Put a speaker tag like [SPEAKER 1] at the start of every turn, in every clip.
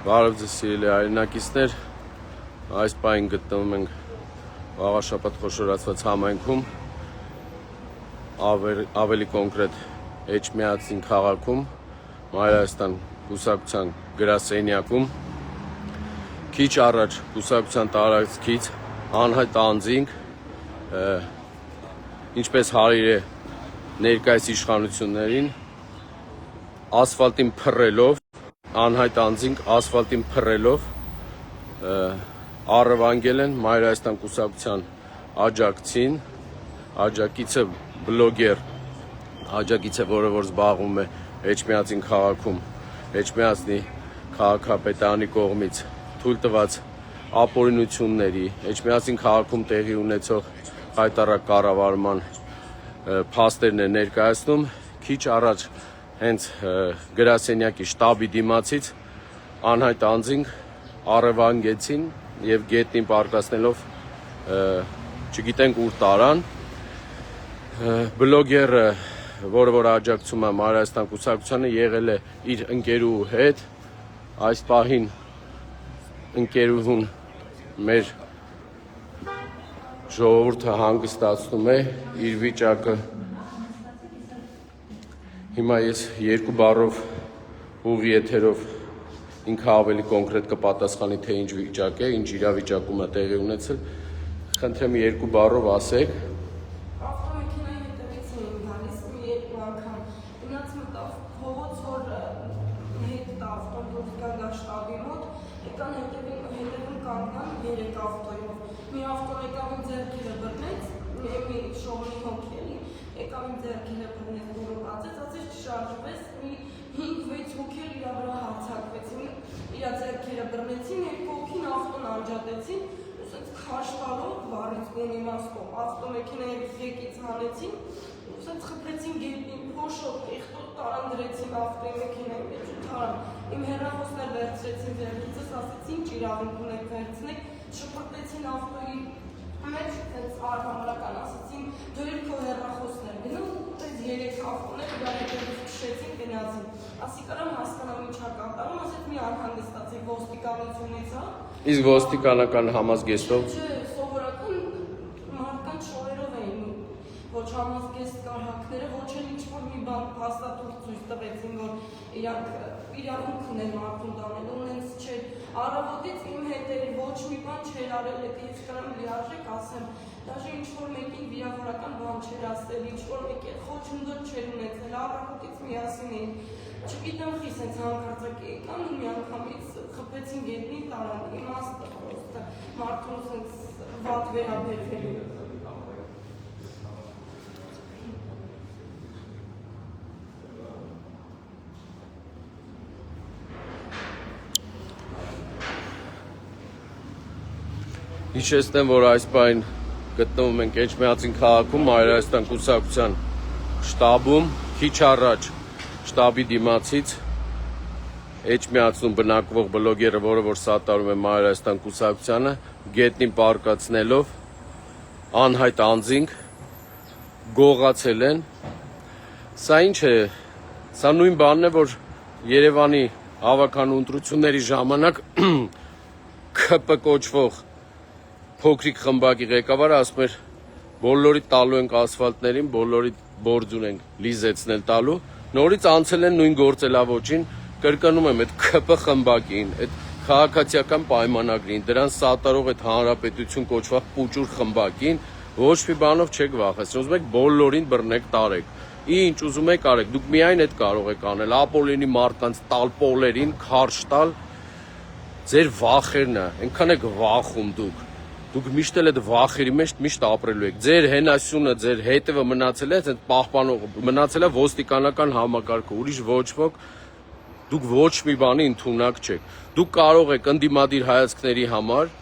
[SPEAKER 1] Բարև ձեզ սիրելի հայրենակիցներ, այս պահին գտնվում ենք Վաղարշաբաթ խոշորացված համայնքում, ավելի կոնկրետ Էջմիածին քաղաքում, Մայրհայաստան կուսակցության գրասենյակում, քիչ առաջ կուսակցության տարածքից անհայտ անձինք, ինչպես հարիր է ներկայիս իշխանություններին, ասֆալտին փռելով, անհայտ անձինք ասֆալտին փռելով առևանգել են Մայրհայաստան կուսակցության աջակցին, աջակիցը բլոգեր, աջակիցը, որը որ զբաղվում է Էջմիածին քաղաքում, Էջմիածնի քաղաքապետարանի կողմից թույլ տված ապօրինությունների, Էջմիածին քաղաքում տեղի ունեցող հայտարարակ կառավարման փաստերն է ներկայացնում, քիչ առաջ հենց գրասենյակի շտաբի դիմացից անհայտ անձինք առևանգեցին եւ գետնին պարկասնելով չգիտենք ուր տարան բլոգերը, որը որ աջակցում է Մայրհայաստան կուսակցությանը, եղել է իր ընկերուհու հետ, այս պահին ընկերուհուն մեր ժողովուրդը հանգստացնում է իր վիճակը։ Հիմա ես երկու բառով ուղի եթերով ինքը ավելի կոնկրետ կպատասխանի, թե ինչ վիճակ է, ինչ իրավիճակում է տեղի ունեցել, խնդրեմ երկու բառով ասեք։
[SPEAKER 2] Ավտոմեքենայի հետևից էին գալիս մի երկու անգամ, գնաց մտավ փողոց, որ հետ տա ավտոբուս գա շտաբի մոտ, եկան հետևում կանգնան երեք ավտոյով, մի ավտոն եկավ իմ ձեռքերը բռնեց, մի շողնի հոգի էլի, եկավ իմ ձեռքերը բռնեց, գորովածեց, ասեց չշարժվես, մի 5-6 հոգի էլ իրա վրա հարձակվեցին, իրա ձեռքերը բռնեցին, երկու հոգին ավտոն անջատեցին, ուսած քաշ տալով վարից ունիմաստով, ավտոմեքենայից եկից հանեցին, ուսած խփեցին գետնին, փոշով, եղտոտ տարան դրեցին ավտոմեքենայի մեջ ու թարան, իմ հեռախոսներ վերցրեցին ձեռքիցս, ասեցին իրավունք ունեք վերցնեք, շպրտեցին ավտոյի մեջ, այդպես արհամարական ասեցին, դու էլ քո հեռախոսներ գնալ, այդպես երեք ավտոներ իրա հետևից քշեցին գնացին, ասի կարամ հասկանամ ինչ ա կատարում, ասեց մի անհանգստացեք ոստիկանությունից, հա։
[SPEAKER 1] Իսկ ոստիկանական համազգեստով
[SPEAKER 2] Չէ, սովորական մարդկանց շորերով էին, ոչ համազգեստ կարհակները, ոչ էլ ինչ-որ մի բան փաստաթուղթ ցույց տվեցին, որ իրանք իրավունք ունեն մարդուն տանելու, ունենց չէ, առավոտից իմ հետերի ոչ մի բան չէր արել, ես կարամ լիարժեք ասեմ, դաժե ինչ-որ մեկին վիրավորական բան չէր ասել, ինչ-որ մեկի խոչընդոտ չէր ունեցել, առավոտից միասին էին, չգիտեմ խի սենց հանկարծակի եկան ու միանգամից խփեցին գետնին տարան, իմաստը պրոստը, մարդուն սենց վատ վերաբերվելու։
[SPEAKER 1] Հիշեցնեմ, որ այս պահին գտնվում ենք Էջմիածին քաղաքում, Մայրհայաստան կուսակցության շտաբում, քիչ առաջ շտաբի դիմացից Էջմիածնում բնակվող բլոգերը, որը որ սատարում է Մայրհայաստան կուսակցությանը, գետնին պարկացնելով անհայտ անձինք գողացել են։ Սա ինչ է, սա նույն բանն է, որ Երևանի հավաքանու ընտրությունների ժամանակ ՔՊ կոչվող փոքրիկ խմբակի ղեկավարը ասում էր, բոլորի տալու ենք ասֆալտներին, բոլորի բորձ ունենք լիզեցնել տալու, նորից անցել են նույն գործելավոճին, կրկնում եմ, այդ ՔՊ խմբակին, այդ քաղաքացիական պայմանագրին, դրան սատարող այդ հանրապետություն կոչվող պուճուր խմբակին, ոչ մի բանով չեք վախեցնում, ուզում եք բոլորին բռնեք տարեք, ինչ ուզում եք արեք, դուք միայն այդ կարող եք անել, ապօրինի մարդկանց տալ պոլերին, քարշ տալ, ձեր վախերն է, այնքան եք վախում դուք միշտ էլ այդ վախերի մեջ միշտ ապրելու եք, ձեր հենասյունը, ձեր հետևը մնացել է, այդ պահպանող մնացել է ոստիկանական համակարգը, ուրիշ ոչ ոք, դուք ոչ մի բանի ընդունակ չեք, դուք կարող եք ընդդիմադիր հայացքների համար,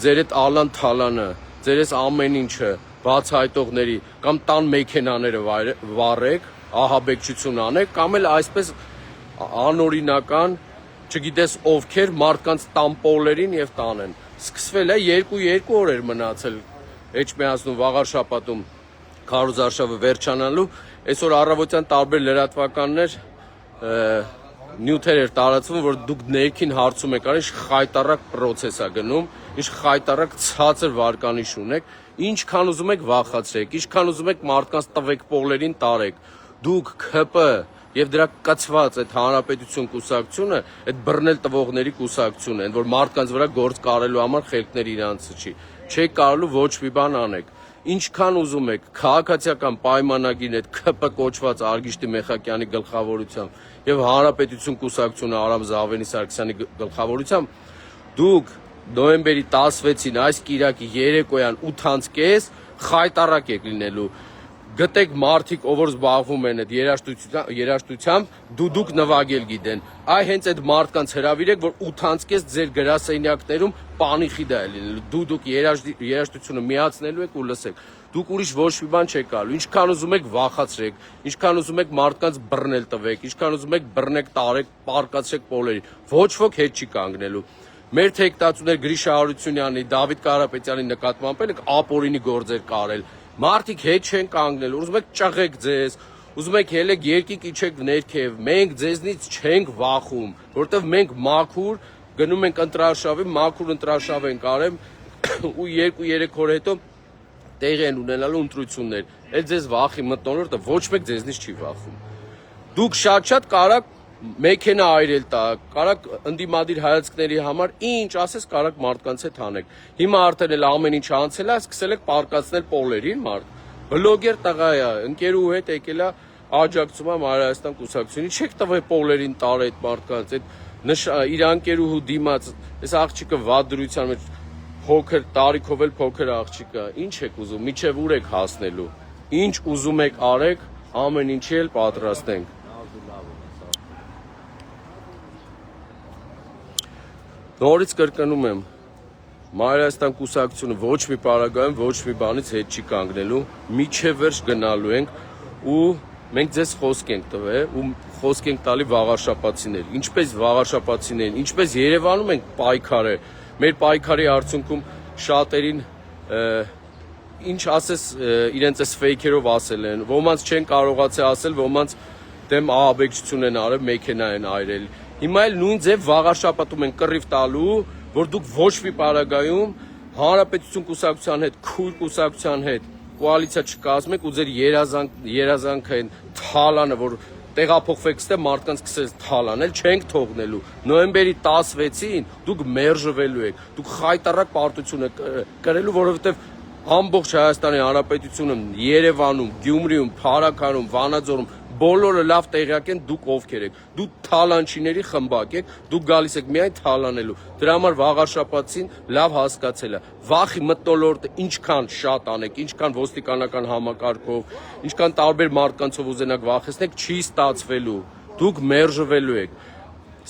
[SPEAKER 1] ձեր այդ ալան թալանը, ձեր այս ամեն ինչը բացահայտողների կամ տան մեքենաները վառեք, ահաբեկչություն անեք, կամ էլ այսպես անօրինական, չգիտես ովքեր մարդկանց տան պոլերին եւ տանեն։ Սկսվել է երկու օր էր մնացել Էջմիածնում Վաղարշաբաթում քարոզարշավը վերջանալու, այսօր առավոտյան տարբեր լրատվականներ նյութեր էր տարածվում, որ դուք ներքին հարցում եք արել, ինչ խայտարակ process է գնում, ինչ խայտարակ ցածր վարկանիշ ունեք, ինչքան ուզում եք վախացրեք, ինչքան ուզում եք մարդկանց տվեք պոլերին տարեք, դուք ՔՊ եւ դրա կցված այդ հանրապետություն կուսակցությունը, այդ բռնել տվողների կուսակցությունն են, որ մարդկանց վրա գործ կարելու համար խելքներ իրանց չի, չեք կարելու ոչ մի բան անեք։ Ինչքան ուզում եք քաղաքացիական պայմանագիրն այդ ՔՊ կոչված Արգիշտի Մեխակյանի գլխավորությամբ եւ հանրապետություն կուսակցությունը Արամ Զավենի Սարգսյանի գլխավորությամբ դուք նոյեմբերի 16-ին այս կիրակի երեկոյան 8:30 խայտարակ եք լինելու գտեք մարդիկ ով որ զբաղվում են այդ երաժշտությամբ դուք նվագել գիտեն այ հենց այդ մարդկանց հրավիրեք որ 8:30 ձեր գրասենյակներում պանիխի դա է լինելու դուք երաժշտությունը միացնելու եք ու լսեք դուք ուրիշ ոչ մի բան չեք կարելու ինչքան ուզում եք վախացրեք ինչքան ուզում եք մարդկանց բռնել տվեք ինչքան ուզում եք բռնեք տարեք պարկացրեք պոլերին ոչ ոք հետ չի կանգնելու մեր թեկտածուներ Գրիշա Հարությունյանի Դավիթ Կարապետյանի նկատմամբ եք ապօրինի գործեր կարել Մարդիկ հետ չեն կանգնել, ուզում եք ճղեք ձեզ, ուզում եք ելեք երկիկ իջեք ներքև, մենք ձեզնից չենք վախում, որտեվ մենք մաքուր գնում ենք ընտրարշավի, մաքուր ընտրարշավ ենք արեմ ու 2-3 օր հետո տեղի են ունենալու ընտրություններ, էլ ձեզ վախի մթնոլորտը ոչ մեկ ձեզնից չի վախում։ Դուք շատ կարակ մեքենա այրել տակ, կարակ ընդդիմադիր հայացքների համար ինչ ասես կարակ մարդկանց հետ անեք։ Հիմա արդեն էլ ամեն ինչ անցել է, սկսել եք պարկացնել պոլերին մարդ։ Բլոգեր տղա է, ընկերուհու հետ եկել է աջակցում է Հայաստան կուսակցությունի, չեք տվել պոլերին տար այդ մարդկանց, այդ իր ընկերուհու դիմաց, այս աղջիկը վատ դրության մեջ փոքր տարիքով էլ փոքր աղջիկա, ինչ եք ուզում, միջև ուր եք հասնելու։ Ինչ ուզում եք արեք, ամեն ինչի էլ պատրաստ ենք։ Նորից կրկնում եմ, Հայաստան կուսակցությունը ոչ մի պարագայում, ոչ մի բանից հետ չի կանգնելու, միջև վերջ գնալու ենք ու մենք ձեզ խոսք ենք տվել ու խոսք ենք տալի վաղարշապացիներ, ինչպես վաղարշապացիներին, ինչպես Երևանում ենք պայքարը, մեր պայքարի արդյունքում շատերին ինչ ասես իրենց այս ֆեյքերով ասել են, ոմանց չեն կարողացել ասել, ոմանց դեմ ահաբեկչություն են արել, մեքենա են այրել Հիմա էլ նույն ձև վաղարշապատում են կռիվ տալու, որ դուք ոչ մի պարագայում հանրապետություն կուսակցության հետ, քույր կուսակցության հետ կոալիցիա չկազմեք ու ձեր երազանքը են թալանը, որ տեղափոխվեք ստե մարդկանց սկսես թալանել, չենք թողնելու։ Նոյեմբերի 16-ին դուք մերժվելու եք, դուք խայտարակ պարտությունը կրելու, որովհետև ամբողջ Հայաստանի Հանրապետությունը Երևանում, Գյումրիում, Փարաքարում, Վանաձորում բոլորը լավ տեղյակ են դուք ովքեր եք դուք թալանչիների խմբակ եք դուք գալիս եք միայն թալանելու դրա համար վաղարշապացին լավ հասկացել է վախի մթնոլորտը ինչքան շատ անեք ինչքան ոստիկանական համակարգով ինչքան տարբեր մարդկանցով ուզենաք վախեցնեք չի ստացվելու դուք մերժվելու եք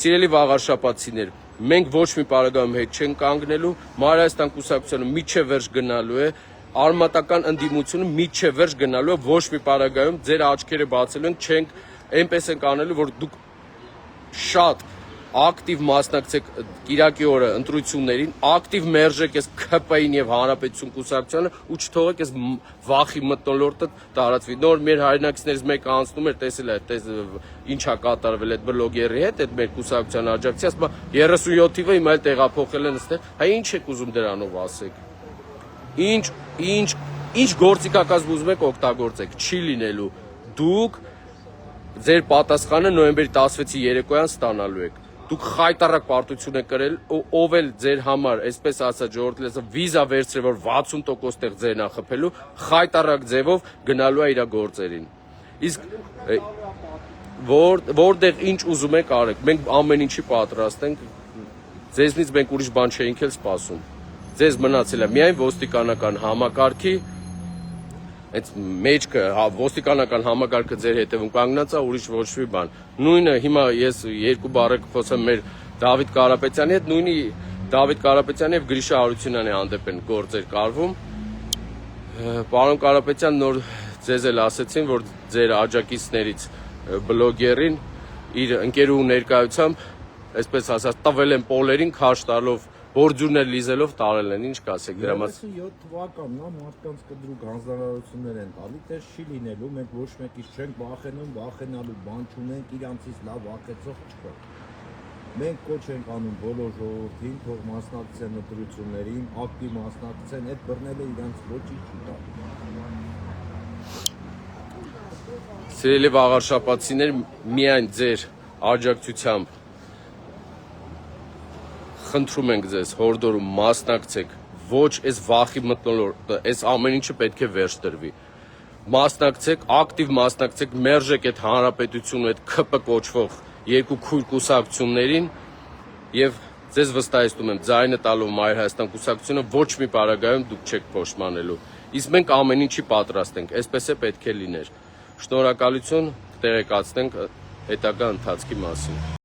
[SPEAKER 1] սիրելի վաղարշապացիներ մենք ոչ մի պարագայում հետ չենք կանգնելու Հայաստան կուսակցությունը միջև վերջ գնալու է արմատական ընդդիմությունը միջև վերջ գնալու է ոչ մի պարագայում ձեր աչքերը բացելու ենք չենք այնպես ենք անելու որ դուք շատ ակտիվ մասնակցեք Կիրակի օրը ընտրություններին ակտիվ մերժեք այս ՔՊ-ին եւ Հանրապետություն կուսակցությանը ու չթողեք այս վախի մթնոլորտը տարածվի նոր մեր հայրենակիցներից մեկը անցնում էր տեսել է ինչա կատարվել այդ բլոգերի հետ այդ մեր կուսակցության աջակցի ասում 37 թիվը հիմա էլ տեղափոխել են այստեղ հայ ինչ եք ուզում դրանով ասեք Ինչ գործիքակազմ ուզում եք օգտագործեք, չի լինելու, դուք ձեր պատասխանը նոյեմբերի 16-ի երեկոյան ստանալու եք, դուք խայտարակ պարտություն եք կրել, ով էլ ձեր համար, այսպես ասած ժողովրդի լեզվով վիզա վերցրել, որ 60% տեղ ձեր նախխփելու, խայտարակ ձևով գնալու է իր գործերին, իսկ որտեղ ինչ ուզում եք արեք, մենք ամեն ինչի պատրաստ ենք, ձեզնից մենք ուրիշ բան չէինք էլ սպասում Ձեզ մնացել է միայն ոստիկանական համակարգի այդ մեջքը ոստիկանական համակարգը ձեր հետևում կանգնած է ուրիշ ոչ մի բան նույնը հիմա ես երկու բառ խոսեմ մեր Դավիթ Կարապետյանի հետ նույնի Դավիթ Կարապետյանի եւ Գրիշա Հարությունյանի հանդեպ են գործեր կարվում Պարոն Կարապետյան նոր ձեզ էլ ասեցին որ ձեր աջակիցներից բլոգերին իր ընկերուհու ներկայությամբ այսպես ասած տվել են պոլերին քաշ տալով բորձուրներ լիզելով տարել են, ինչ կասեք դրա մասին։
[SPEAKER 3] 37 թվականն է, մարդկանց կդրուկ հանձնարարություններ են տալի, դες չի լինելու, մենք ոչ մեկից չենք վախենում, վախենալու բան չունենք, իրանցից լավ վախեցող չկա։ Մենք կոչ ենք անում բոլոր ժողովրդին, թող մասնակցեն ընտրություններին, ակտիվ մասնակցեն, այդ բռնելը իրանց ոչինչ չի տա։
[SPEAKER 1] Սիրելի վաղարշապատցիներ, միայն ձեր աջակցությամբ խնդրում ենք ձեզ, հորդորում մասնակցեք, ոչ այս վախի մթնոլորտը, այս ամեն ինչը պետք է վերջ տրվի։ Մասնակցեք, ակտիվ մասնակցեք, մերժեք այդ հանրապետությունը, այդ ՔՊ կոչվող երկու քույր կուսակցություններին եւ ձեզ վստահեցնում եմ, ձայնը տալով Մայր Հայաստան կուսակցությունը ոչ մի պարագայում դուք չեք փոշմանելու։ Իսկ մենք ամեն ինչի պատրաստ ենք, այսպես է պետք է լիներ։ Շնորհակալություն, կտեղեկացնենք հետագա ընթացքի մասին։